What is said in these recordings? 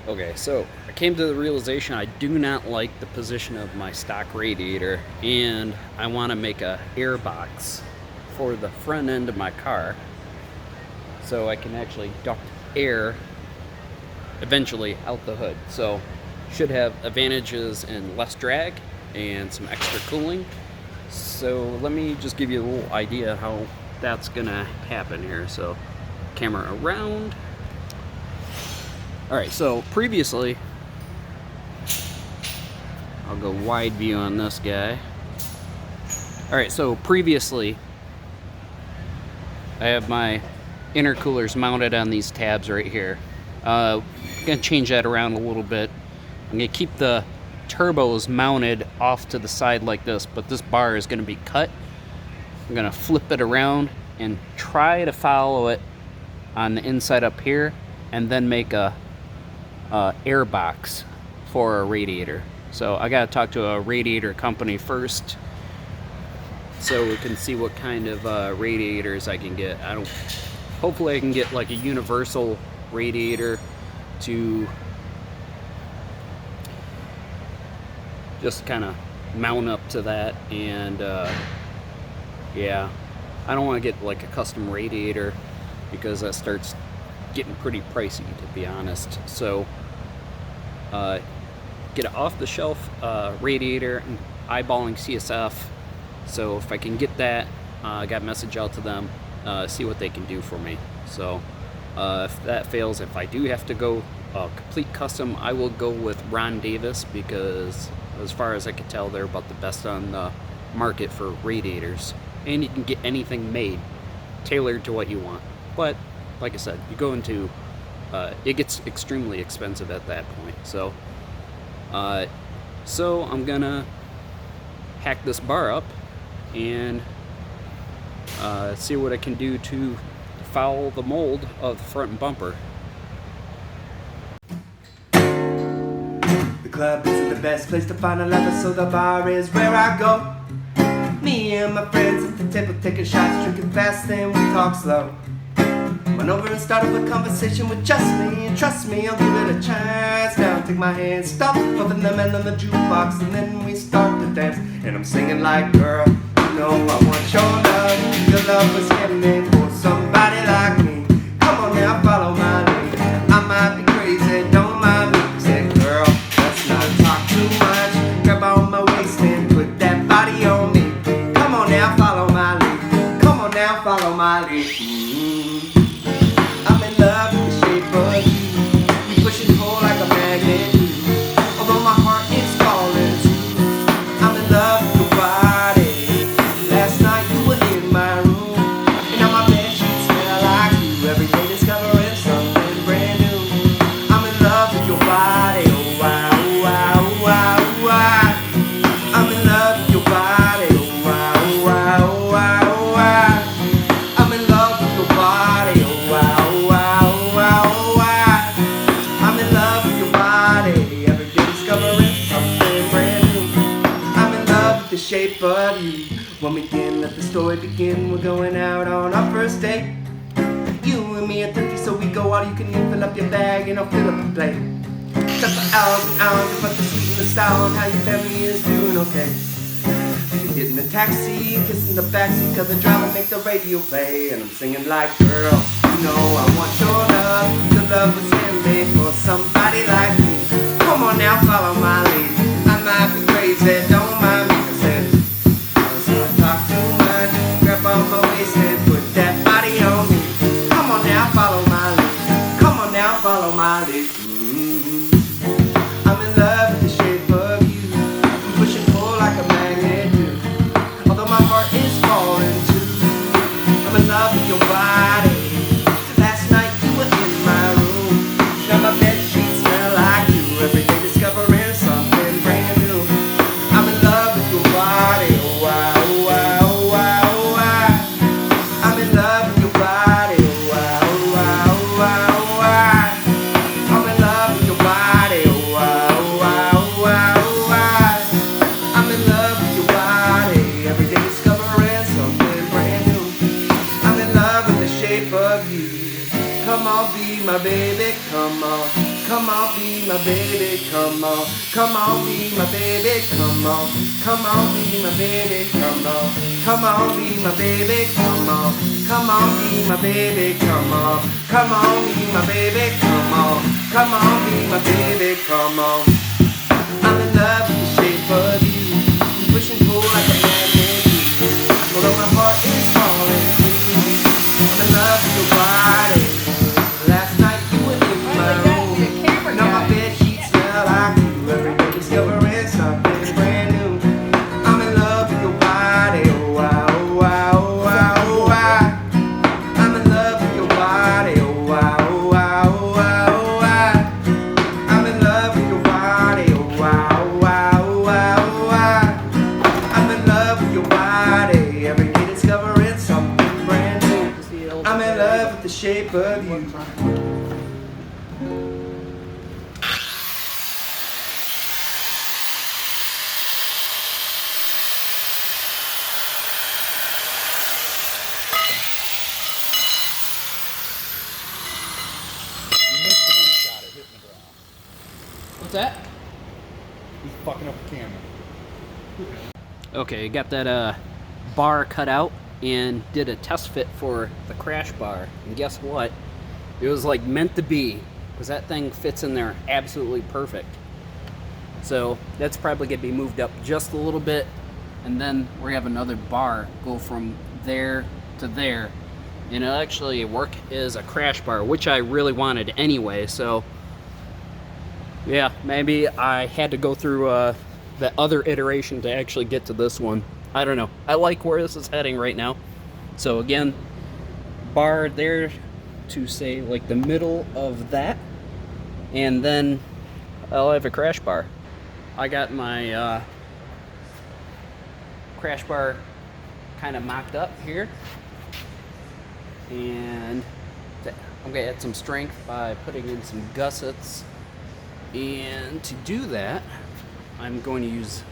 Okay, so I came to the realization I do not like the position of my stock radiator, and I want to make a air box for the front end of my car so I can actually duct air eventually out the hood. So should have advantages in less drag and some extra cooling. So let me just give you a little idea how that's gonna happen here. So camera around. Alright, so previously, I'll go wide view on this guy. Alright, so previously, I have my intercoolers mounted on these tabs right here. I'm going to change that around a little bit. I'm going to keep the turbos mounted off to the side like this, but this bar is going to be cut. I'm going to flip it around and try to follow it on the inside up here, and then make a air box for a radiator. So I gotta talk to a radiator company first so we can see what kind of radiators I can get. Hopefully I can get like a universal radiator to just kind of mount up to that. And yeah, I don't want to get like a custom radiator because that starts getting pretty pricey, to be honest. So get an off-the-shelf radiator and eyeballing CSF. So if I can get that, I got a message out to them, see what they can do for me. So if that fails, if I do have to go complete custom, I will go with Ron Davis, because as far as I can tell, they're about the best on the market for radiators, and you can get anything made tailored to what you want. But like I said, you go into it gets extremely expensive at that point. So I'm gonna hack this bar up and see what I can do to foul the mold of the front bumper. The club isn't the best place to find a lover, so the bar is where I go. Me and my friends at the table taking shots, drinking fast, and we talk slow. Run over and start up a conversation with just me, and trust me, I'll give it a chance. Now take my hand, stop, pumping the man on the jukebox, and then we start to dance. And I'm singing like, girl, you know I want your love. Your love was handmade for somebody like me. Come on now, follow my lead. I might be crazy, don't mind me. Said, girl, let's not talk too much. Grab on my waist and put that body on me. Come on now, follow my lead. Come on now, follow my lead. I'm in love with the shape of you. You push and pull like a magnet do. Although my heart is calling too. I'm in love with your body. Last night you were in my room, and now my bed sheets smell like you. Every day discovering something brand new. I'm in love with your body. Oh wow, oh wow, oh wow, oh wow. I'm in love with your body. Oh wow, oh wow, oh wow, oh wow. I'm in love with your body. Oh wow. I'm in love with your body. Every day discovering something brand new. I'm in love with the shape of you. When we begin, let the story begin. We're going out on our first date. You and me are thrifty, so we go all you can eat. Fill up your bag and I'll fill up the plate. Talk for hours and hours about the sweet and the sour and how your family is doing okay. We get in the taxi, kissing the backseat, cause the driver make the radio play. And I'm singing like, girl, you know I want your love. Your love was handmade for somebody like me. Come on now, follow my lead. I might be crazy, don't mind me. I said, let's not talk too much. Grab on my waist and put that body on me. Come on now, follow my lead. Come on now, follow my lead. I'm in love with the shape of you. You push and pull like a magnet do. Although my heart is falling too. I'm in love with your body. Last night you were in my room. Now my bed sheets smell like you. Every day discovering something brand new. I'm in love with your body. Oh wow, oh wow, oh wow, oh wow. I'm in love with your body. Oh wow, oh wow, oh wow, oh wow. I'm in love with your body. Oh wow, oh wow, oh wow, oh wow. I'm in love with your body. Every day discovering something brand new. I'm in love with the shape of you. Come on, be my baby. Come on, be my baby, come on. Come on, be my baby, come on. Come on, be my baby, come on. Come on, be my baby, come on. Come on, be my baby, come on. Come on, be my baby, come on. Come on, be my baby, come on. I'm in love with the shape of you. You push and pull like a magnet. Although my heart is falling too. I'm in love with your body. Last night you were in my room. Now my bed sheets smell like you. Every day discovering something brand new. I'm in love with your body. Oh wow, oh wow, oh wow, oh wow. I'm in love with your body. Oh wow, oh wow, oh wow, oh wow. I'm in love with your body. Oh wow, oh wow, oh wow, oh wow. I'm in love with your body. Every day discovering something brand new. I'm in love with the shape of you. What's that? He's fucking up the camera. Okay, got that bar cut out and did a test fit for the crash bar. And guess what? It was like meant to be, because that thing fits in there absolutely perfect. So that's probably gonna be moved up just a little bit, and then we're gonna have another bar go from there to there, and it'll actually work as a crash bar, which I really wanted anyway. So yeah, maybe I had to go through the other iteration to actually get to this one. I don't know. I like where this is heading right now. So again, bar there to say like the middle of that, and then I'll have a crash bar. I got my crash bar kind of mocked up here, and I'm gonna add some strength by putting in some gussets. And to do that, I'm going to use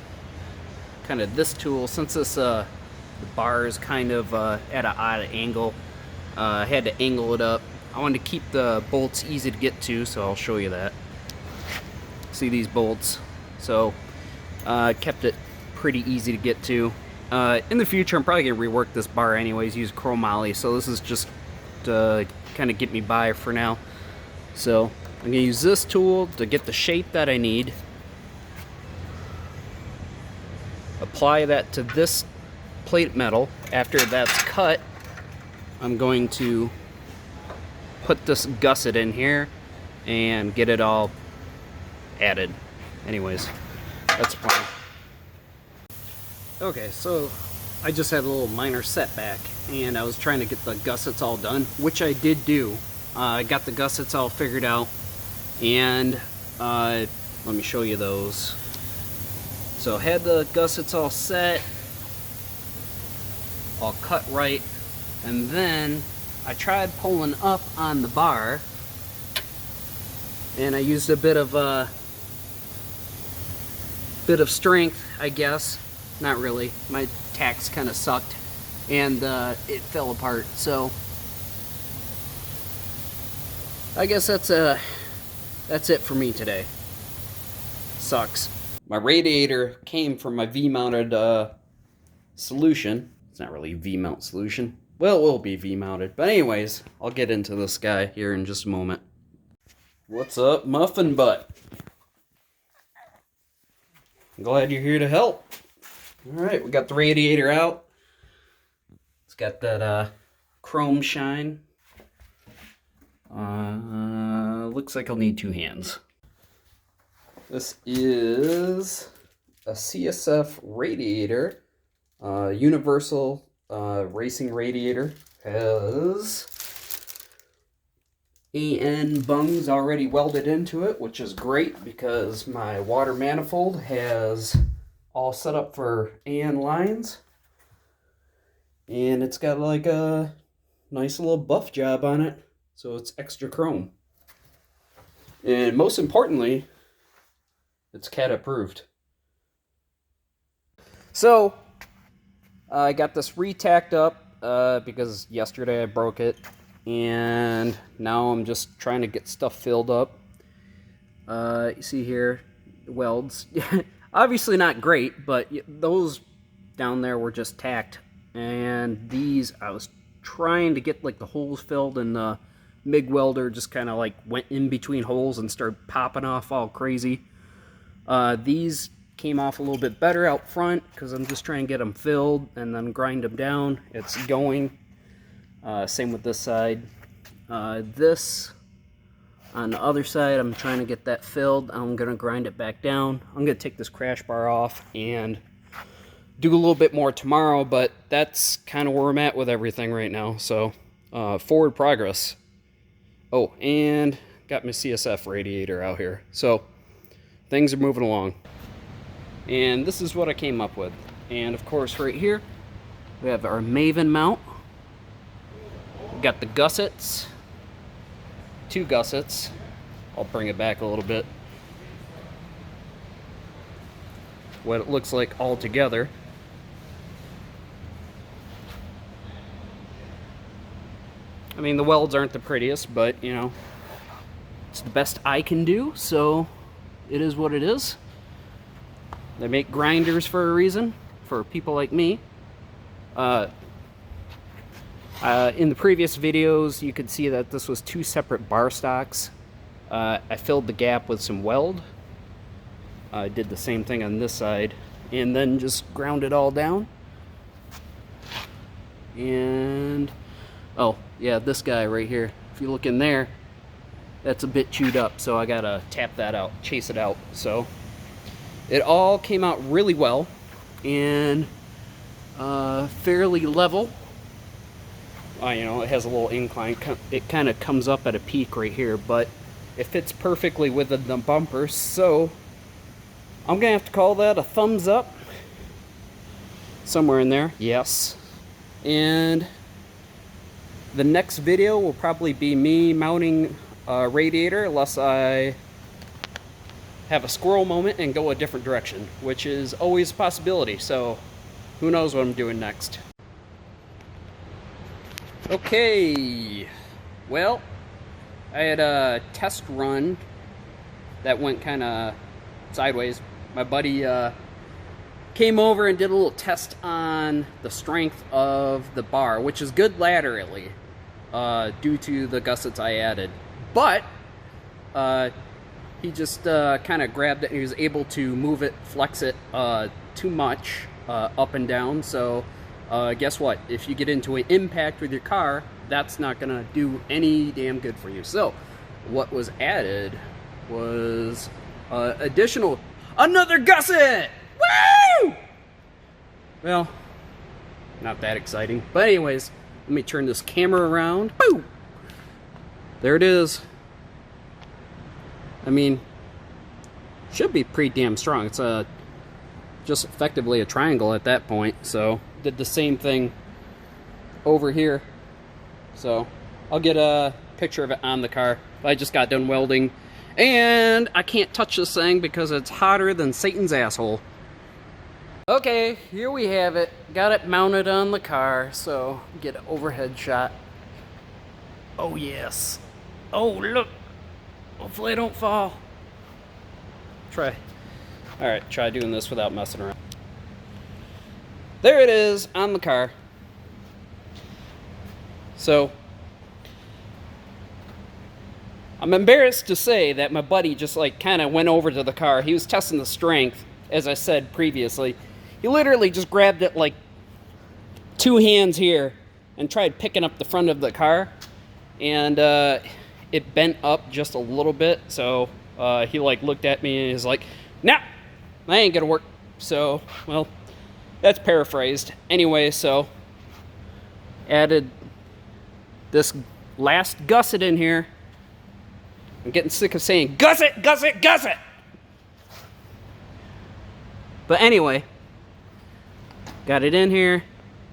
kind of this tool. Since this the bar is kind of at an odd angle, I had to angle it up. I wanted to keep the bolts easy to get to, so I'll show you that. See these bolts? So kept it pretty easy to get to. In the future, I'm probably gonna rework this bar anyways, use chromoly. So this is just to kind of get me by for now. So I'm gonna use this tool to get the shape that I need. Apply that to this plate metal. After that's cut, I'm going to put this gusset in here and get it all added. Anyways, that's the plan. Okay, so I just had a little minor setback, and I was trying to get the gussets all done, which I did do. I got the gussets all figured out, and let me show you those. So had the gussets all set, all cut right, and then I tried pulling up on the bar, and I used a bit of strength, I guess. Not really. My tacks kind of sucked, and it fell apart. So I guess that's it for me today. Sucks. My radiator came from my V-mounted solution. It's not really a V-mount solution. Well, it will be V-mounted. But anyways, I'll get into this guy here in just a moment. What's up, Muffin Butt? I'm glad you're here to help. Alright, we got the radiator out. It's got that chrome shine. Looks like I'll need two hands. This is a CSF radiator, universal racing radiator. Has AN bungs already welded into it, which is great because my water manifold has all set up for AN lines. And it's got like a nice little buff job on it, so it's extra chrome. And most importantly, it's CAT approved. So I got this re-tacked up because yesterday I broke it, and now I'm just trying to get stuff filled up. You see here, welds. Obviously not great, but those down there were just tacked. And these, I was trying to get like the holes filled, and the MIG welder just kind of like went in between holes and started popping off all crazy. These came off a little bit better out front because I'm just trying to get them filled and then grind them down. It's going. Same with this side. This on the other side, I'm trying to get that filled. I'm going to grind it back down. I'm going to take this crash bar off and do a little bit more tomorrow, but that's kind of where I'm at with everything right now. So, forward progress. Oh, and got my CSF radiator out here. So, things are moving along. And this is what I came up with. And of course, right here, we have our Maven mount. We got the Gussets. 2 Gussets. I'll bring it back a little bit. What it looks like all together. I mean, the welds aren't the prettiest, but, you know, it's the best I can do, so it is what it is. They make grinders for a reason, for people like me. In the previous videos, you could see that this was 2 separate bar stocks. I filled the gap with some weld. I did the same thing on this side, and then just ground it all down. And, oh, yeah, this guy right here. If you look in there, that's a bit chewed up, so I gotta tap that out, chase it out. So, it all came out really well, and fairly level. You know, it has a little incline. It kind of comes up at a peak right here, but it fits perfectly with the bumper, so I'm gonna have to call that a thumbs up. Somewhere in there, yes. And the next video will probably be me mounting a radiator, unless I have a squirrel moment and go a different direction, which is always a possibility, so who knows what I'm doing next. Okay, well, I had a test run that went kind of sideways. My buddy came over and did a little test on the strength of the bar, which is good laterally, due to the gussets I added. But he just kind of grabbed it and he was able to move it, flex it too much up and down. So guess what? If you get into an impact with your car, that's not going to do any damn good for you. So what was added was another gusset! Woo! Well, not that exciting. But anyways, let me turn this camera around. Boom! There it is. I mean, should be pretty damn strong. It's just effectively a triangle at that point. So did the same thing over here. So I'll get a picture of it on the car. I just got done welding, and I can't touch this thing because it's hotter than Satan's asshole. Okay, here we have it. Got it mounted on the car, so get an overhead shot. Oh yes. Oh look. Hopefully I don't fall. Alright, try doing this without messing around. There it is on the car. So, I'm embarrassed to say that my buddy just like kind of went over to the car. He was testing the strength, as I said previously. He literally just grabbed it like 2 hands here and tried picking up the front of the car. And it bent up just a little bit. So he like looked at me and he's like, "Nah, that ain't gonna work." So, well, that's paraphrased. Anyway, so added this last gusset in here. I'm getting sick of saying gusset, gusset, gusset. But anyway, got it in here.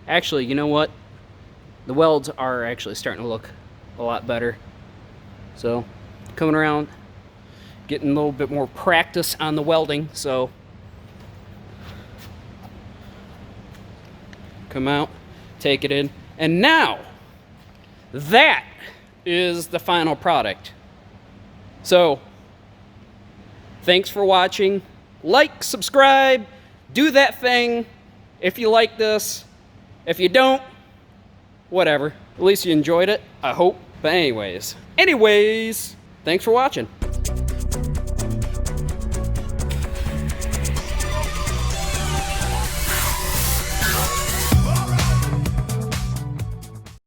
Actually, you know what? The welds are actually starting to look a lot better. So, coming around, getting a little bit more practice on the welding. So, come out, take it in, and now that is the final product. So Thanks for watching. Like, subscribe, do that thing if you like this. If you don't, whatever. At least you enjoyed it, I hope. But anyways, thanks for watching.